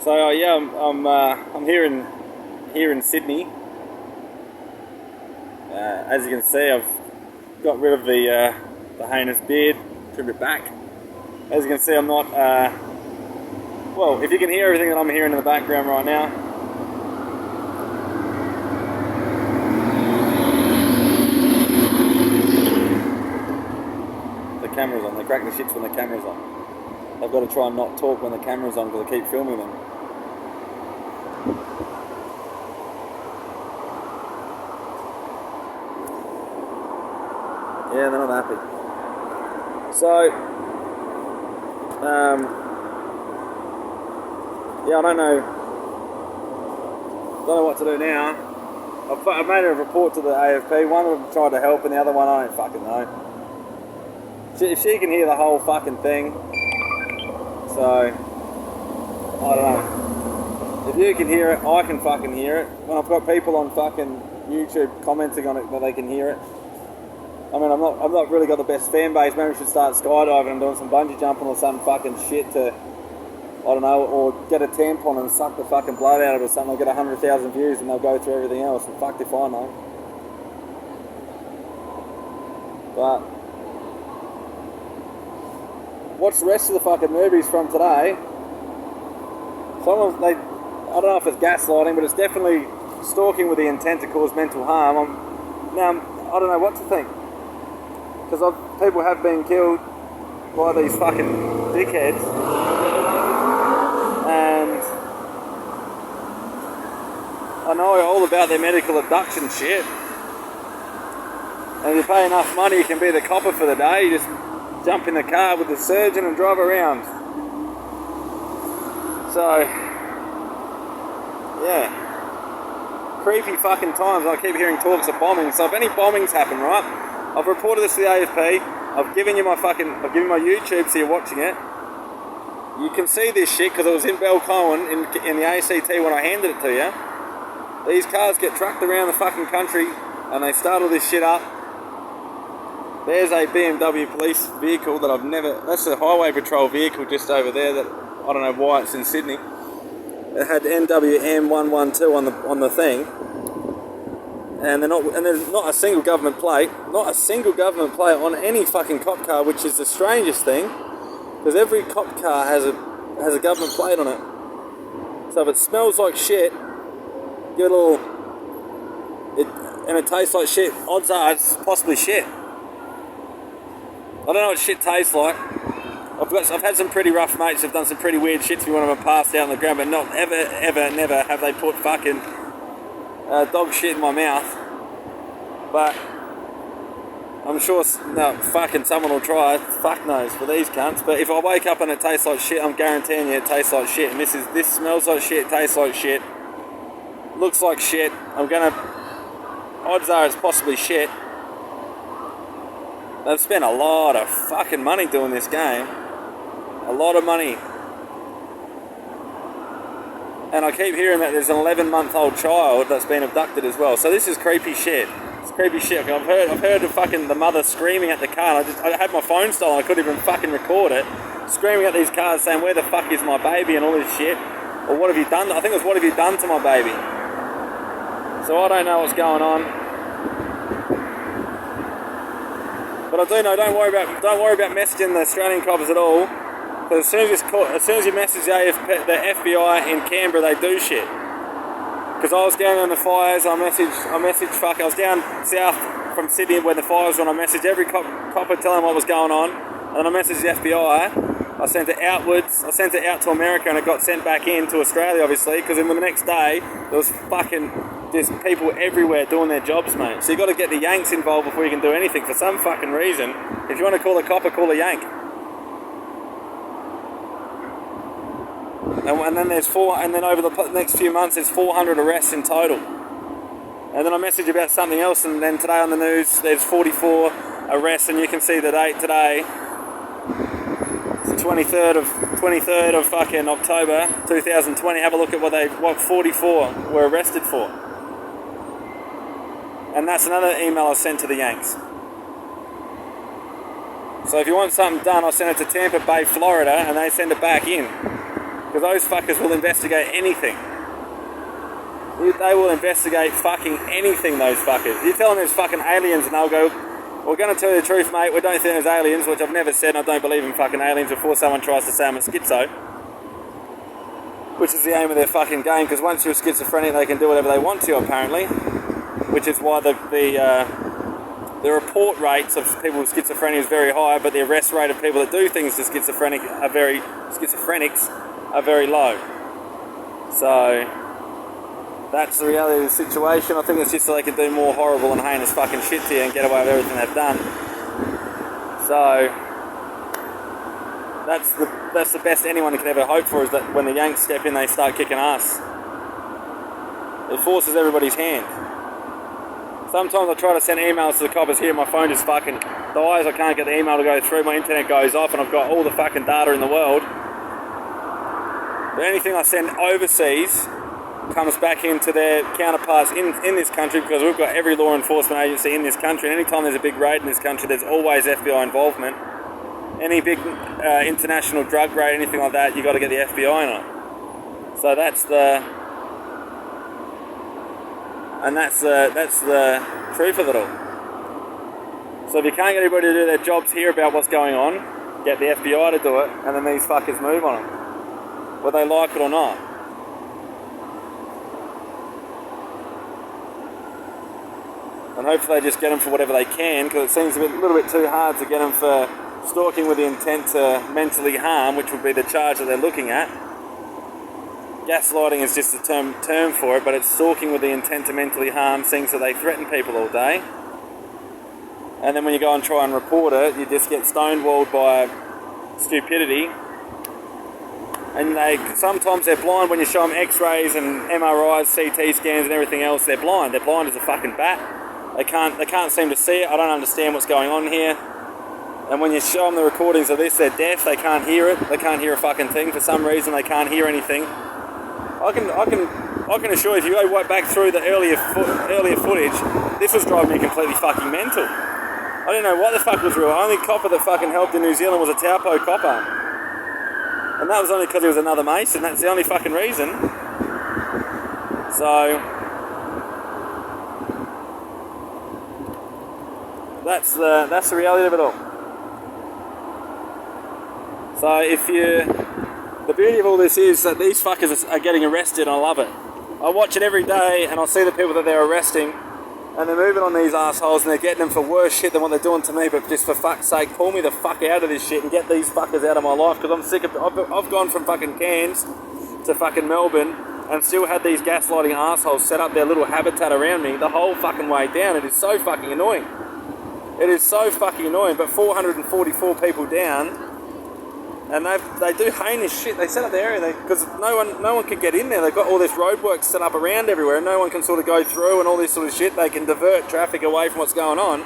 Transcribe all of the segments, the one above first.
So yeah, I'm here in Sydney. As you can see, I've got rid of the heinous beard, trimmed it back. As you can see, I'm not. Well, if you can hear everything that I'm hearing in the background right now. The camera's on. They crack the shits when the camera's on. I've got to try and not talk when the camera's on because I keep filming them. Yeah, they're not happy. So, yeah, I don't know what to do now. I've made a report to the AFP. One of them tried to help and the other one I don't fucking know. If she can hear the whole fucking thing, so, I don't know. If you can hear it, I can fucking hear it. When I've got people on fucking YouTube commenting on it that they can hear it. I mean, I've not really got the best fan base. Maybe we should start skydiving and doing some bungee jumping or some fucking shit to, I don't know, or get a tampon and suck the fucking blood out of it or something. I'll get 100,000 views and they'll go through everything else. And fucked if I know. But watch the rest of the fucking movies from today. I don't know if it's gaslighting, but it's definitely stalking with the intent to cause mental harm. I don't know what to think. Because people have been killed by these fucking dickheads. And I know all about their medical abduction shit. And if you pay enough money, you can be the copper for the day. You just jump in the car with the surgeon and drive around. So, yeah. Creepy fucking times. I keep hearing talks of bombings. So if any bombings happen, right, I've reported this to the AFP. I've given you my YouTube so you're watching it. You can see this shit because it was in Belcoen in the ACT when I handed it to you. These cars get trucked around the fucking country and they start all this shit up. There's a BMW police vehicle that that's a highway patrol vehicle just over there that, I don't know why it's in Sydney. It had NWM 112 on the thing. And there's not a single government plate on any fucking cop car, which is the strangest thing. Because every cop car has a government plate on it. So if it smells like shit, and it tastes like shit, odds are it's possibly shit. I don't know what shit tastes like. I've had some pretty rough mates who've done some pretty weird shit to me when I'm passed out on the ground, but not never have they put fucking dog shit in my mouth. But I'm sure fucking someone will try it. Fuck knows for these cunts. But if I wake up and it tastes like shit, I'm guaranteeing you it tastes like shit. And this smells like shit, tastes like shit, looks like shit. Odds are it's possibly shit. They've spent a lot of fucking money doing this game. A lot of money. And I keep hearing that there's an 11-month-old child that's been abducted as well. So this is creepy shit. It's creepy shit. I've heard of fucking the mother screaming at the car. And I had my phone stolen. I couldn't even fucking record it. Screaming at these cars saying, where the fuck is my baby and all this shit. Or what have you done? I think it was, what have you done to my baby? So I don't know what's going on. But I do know, don't worry about messaging the Australian coppers at all. Because as soon as you message the FBI in Canberra, they do shit. Because I was down on the fires, I was down south from Sydney where the fires were, and I messaged every copper telling them what was going on. And then I messaged the FBI. I sent it outwards. I sent it out to America, and it got sent back in to Australia, obviously. Because in the next day, there was there's people everywhere doing their jobs, mate. So you got to get the Yanks involved before you can do anything. For some fucking reason, if you want to call a copper, call a Yank. And then over the next few months, there's 400 arrests in total. And then I messaged about something else, and then today on the news, there's 44 arrests, and you can see the date today. It's the 23rd of fucking October 2020. Have a look at what 44 were arrested for. And that's another email I sent to the Yanks. So if you want something done, I'll send it to Tampa Bay, Florida, and they send it back in. Because those fuckers will investigate anything. They will investigate fucking anything, those fuckers. You tell them there's fucking aliens and they'll go, we're going to tell you the truth, mate, we don't think there's aliens, which I've never said, and I don't believe in fucking aliens before someone tries to say I'm a schizo. Which is the aim of their fucking game, because once you're schizophrenic they can do whatever they want to you, apparently. Which is why the report rates of people with schizophrenia is very high, but the arrest rate of people that do things to schizophrenics are very low. So that's the reality of the situation. I think it's just so they can do more horrible and heinous fucking shit to you and get away with everything they've done. So that's the best anyone can ever hope for, is that when the Yanks step in they start kicking ass. It forces everybody's hand. Sometimes I try to send emails to the coppers here, my phone just fucking dies, I can't get the email to go through, my internet goes off, and I've got all the fucking data in the world. But anything I send overseas comes back into their counterparts in this country, because we've got every law enforcement agency in this country, and anytime there's a big raid in this country, there's always FBI involvement. Any big international drug raid, anything like that, you've got to get the FBI in on. So that's the truth of it all. So if you can't get everybody to do their jobs, hear about what's going on, get the FBI to do it, and then these fuckers move on them, whether they like it or not. And hopefully they just get them for whatever they can, because it seems a little bit too hard to get them for stalking with the intent to mentally harm, which would be the charge that they're looking at. Gaslighting is just a term for it, but it's stalking with the intent to mentally harm, seeing so they threaten people all day. And then when you go and try and report it, you just get stonewalled by stupidity. And sometimes they're blind when you show them x-rays and MRIs, CT scans and everything else. They're blind. They're blind as a fucking bat. They can't seem to see it. I don't understand what's going on here. And when you show them the recordings of this, they're deaf. They can't hear it. They can't hear a fucking thing. For some reason, they can't hear anything. I can assure you, if you go back through the earlier footage, this was driving me completely fucking mental. I didn't know what the fuck was real. The only copper that fucking helped in New Zealand was a Taupo copper. And that was only because he was another Mason. That's the only fucking reason. So that's the reality of it all. So the beauty of all this is that these fuckers are getting arrested, and I love it. I watch it every day and I see the people that they're arresting, and they're moving on these assholes and they're getting them for worse shit than what they're doing to me, but just for fuck's sake, pull me the fuck out of this shit and get these fuckers out of my life, because I'm sick of it. I've gone from fucking Cairns to fucking Melbourne and still had these gaslighting assholes set up their little habitat around me the whole fucking way down. It is so fucking annoying. It is so fucking annoying, but 444 people down, and they do heinous shit. They set up the area because no one can get in there. They've got all this roadwork set up around everywhere, and no one can sort of go through and all this sort of shit. They can divert traffic away from what's going on.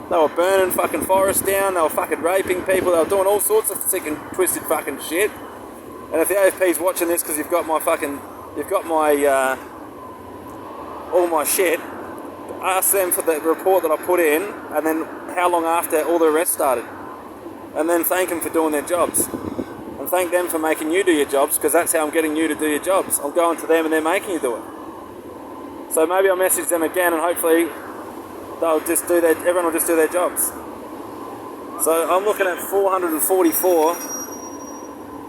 They were burning fucking forests down. They were fucking raping people. They were doing all sorts of sick and twisted fucking shit. And if the AFP's watching this, because you've got my all my shit, ask them for the report that I put in, and then how long after all the arrests started. And then thank them for doing their jobs. And thank them for making you do your jobs, because that's how I'm getting you to do your jobs. I'm going to them and they're making you do it. So maybe I'll message them again, and hopefully everyone will just do their jobs. So I'm looking at 444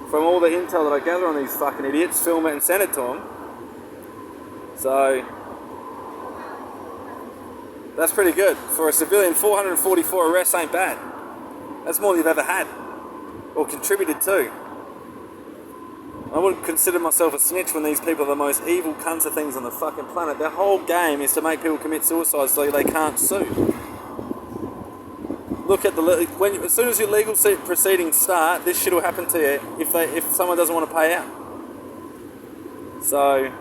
from all the intel that I gather on these fucking idiots, film it and send it to them. So that's pretty good. For a civilian, 444 arrests ain't bad. That's more than you've ever had or contributed to. I wouldn't consider myself a snitch when these people are the most evil cunts of things on the fucking planet. Their whole game is to make people commit suicide so they can't sue. Look at as soon as your legal proceedings start, this shit will happen to you if someone doesn't want to pay out. So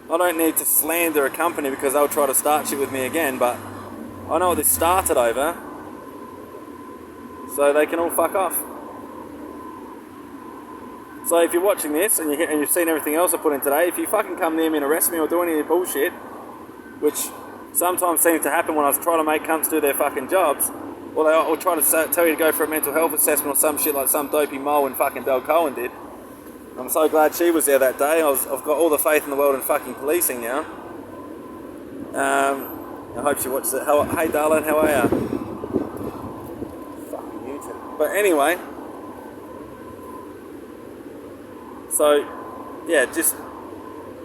I don't need to slander a company because they'll try to start shit with me again, but I know what this started over, so they can all fuck off. So if you're watching this and you've seen everything else I put in today, if you fucking come near me and arrest me or do any of your bullshit, which sometimes seems to happen when I try to make cunts do their fucking jobs, or they will try to tell you to go for a mental health assessment or some shit like some dopey mole in fucking Belcoen did, I'm so glad she was there that day. I've got all the faith in the world in fucking policing now. I hope she watches it. Hey darling, how are you? Fucking YouTube. But anyway, so yeah, just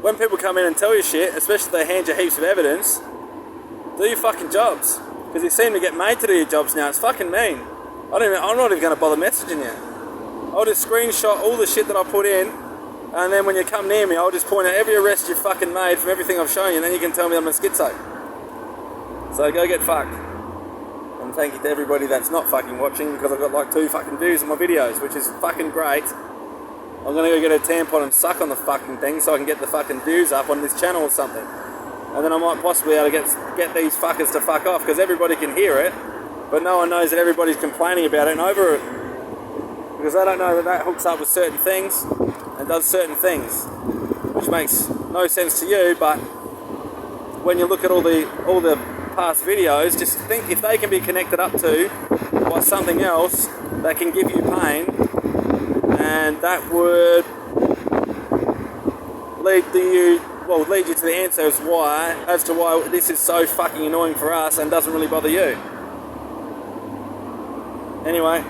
when people come in and tell you shit, especially if they hand you heaps of evidence, do your fucking jobs. Because you seem to get made to do your jobs now. It's fucking mean. I'm not even going to bother messaging you. I'll just screenshot all the shit that I put in, and then when you come near me, I'll just point out every arrest you've fucking made from everything I've shown you, and then you can tell me I'm a schizo. So go get fucked. And thank you to everybody that's not fucking watching, because I've got like 2 fucking views on my videos, which is fucking great. I'm going to go get a tampon and suck on the fucking thing so I can get the fucking views up on this channel or something. And then I might possibly be able to get these fuckers to fuck off, because everybody can hear it, but no one knows that everybody's complaining about it and over it. Because they don't know that hooks up with certain things and does certain things, which makes no sense to you. But when you look at all the past videos, just think if they can be connected up to by something else that can give you pain, and that would lead you to the answer as to why this is so fucking annoying for us and doesn't really bother you. Anyway,